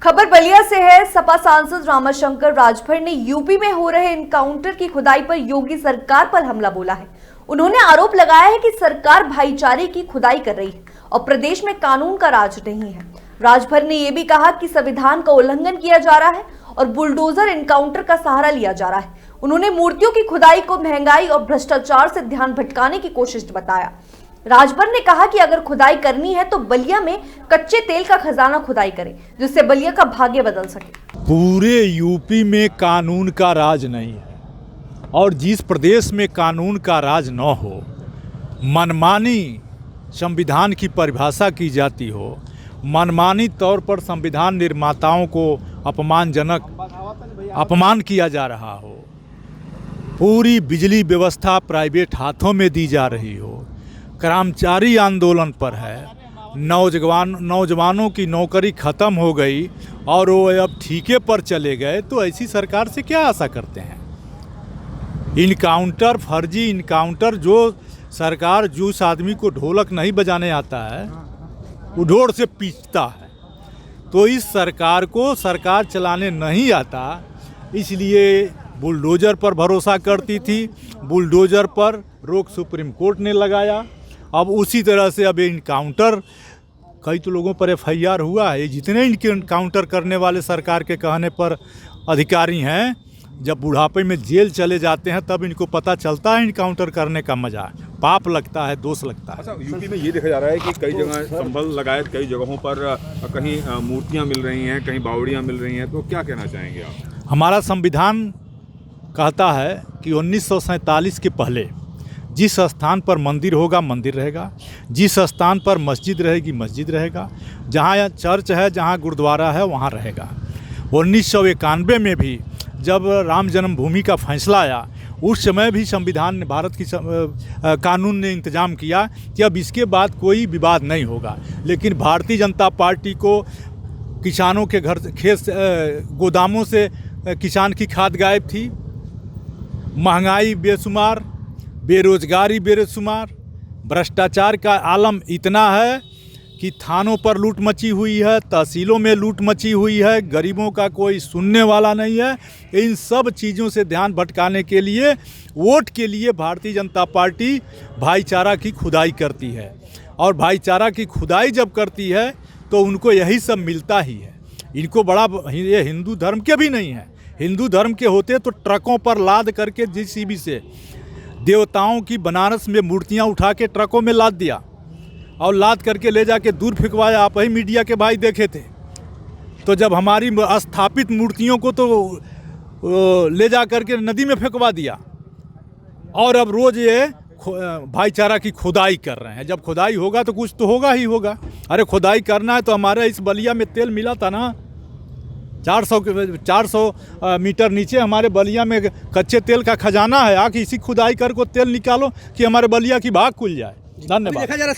खबर बलिया से है। सपा सांसद रामाशंकर राजभर ने यूपी में हो रहे एनकाउंटर की खुदाई पर योगी सरकार पर हमला बोला है। उन्होंने आरोप लगाया है कि सरकार भाईचारे की खुदाई कर रही है और प्रदेश में कानून का राज नहीं है। राजभर ने यह भी कहा कि संविधान का उल्लंघन किया जा रहा है और बुलडोजर एनकाउंटर का सहारा लिया जा रहा है। उन्होंने मूर्तियों की खुदाई को महंगाई और भ्रष्टाचार से ध्यान भटकाने की कोशिश बताया। राजभर ने कहा कि अगर खुदाई करनी है तो बलिया में कच्चे तेल का खजाना खुदाई करें, जिससे बलिया का भाग्य बदल सके। पूरे यूपी में कानून का राज नहीं है और जिस प्रदेश में कानून का राज न हो, मनमानी संविधान की परिभाषा की जाती हो, मनमानी तौर पर संविधान निर्माताओं को अपमान किया जा रहा हो, पूरी बिजली व्यवस्था प्राइवेट हाथों में दी जा रही हो, कर्मचारी आंदोलन पर है, नौजवानों की नौकरी ख़त्म हो गई और वो अब ठीके पर चले गए, तो ऐसी सरकार से क्या आशा करते हैं। इनकाउंटर, फर्जी इनकाउंटर, जो सरकार जिस आदमी को ढोलक नहीं बजाने आता है वो ढोल से पीटता है, तो इस सरकार को सरकार चलाने नहीं आता, इसलिए बुलडोजर पर भरोसा करती थी। बुलडोजर पर रोक सुप्रीम कोर्ट ने लगाया। अब उसी तरह से अब इनकाउंटर, कई तो लोगों पर FIR हुआ है। जितने इनकाउंटर करने वाले सरकार के कहने पर अधिकारी हैं, जब बुढ़ापे में जेल चले जाते हैं तब इनको पता चलता है इनकाउंटर करने का मजा, पाप लगता है, दोष लगता है। अच्छा, यूपी में ये देखा जा रहा है कि कई जगह संभल लगायत कई जगहों पर कहीं मूर्तियां मिल रही हैं, कहीं बावड़ियां मिल रही हैं, तो क्या कहना चाहेंगे आप? हमारा संविधान कहता है कि 1947 के पहले जिस स्थान पर मंदिर होगा मंदिर रहेगा, जिस स्थान पर मस्जिद रहेगी मस्जिद रहेगा, जहाँ चर्च है, जहाँ गुरुद्वारा है वहाँ रहेगा। 1991 में भी जब राम जन्मभूमि का फैसला आया, उस समय भी संविधान ने, भारत की कानून ने इंतजाम किया कि अब इसके बाद कोई विवाद नहीं होगा। लेकिन भारतीय जनता पार्टी को किसानों के घर, खेत, गोदामों से किसान की खाद गायब थी, महंगाई बेशुमार, बेरोजगारी बेशुमार, भ्रष्टाचार का आलम इतना है कि थानों पर लूट मची हुई है, तहसीलों में लूट मची हुई है, गरीबों का कोई सुनने वाला नहीं है। इन सब चीज़ों से ध्यान भटकाने के लिए, वोट के लिए भारतीय जनता पार्टी भाईचारा की खुदाई करती है और भाईचारा की खुदाई जब करती है तो उनको यही सब मिलता ही है। इनको बड़ा, ये हिंदू धर्म के भी नहीं है। हिंदू धर्म के होते तो ट्रकों पर लाद करके JCB से देवताओं की बनारस में मूर्तियां उठा के ट्रकों में लाद दिया और लाद करके ले जाके दूर फेंकवाया। आप ही मीडिया के भाई देखे थे। तो जब हमारी स्थापित मूर्तियों को तो ले जा करके नदी में फेंकवा दिया और अब रोज़ ये भाईचारा की खुदाई कर रहे हैं। जब खुदाई होगा तो कुछ तो होगा ही होगा। अरे खुदाई करना है तो हमारे इस बलिया में तेल मिला था ना, 400 मीटर नीचे हमारे बलिया में कच्चे तेल का खजाना है। आके इसी खुदाई कर को तेल निकालो कि हमारे बलिया की भाग खुल जाए। धन्यवाद।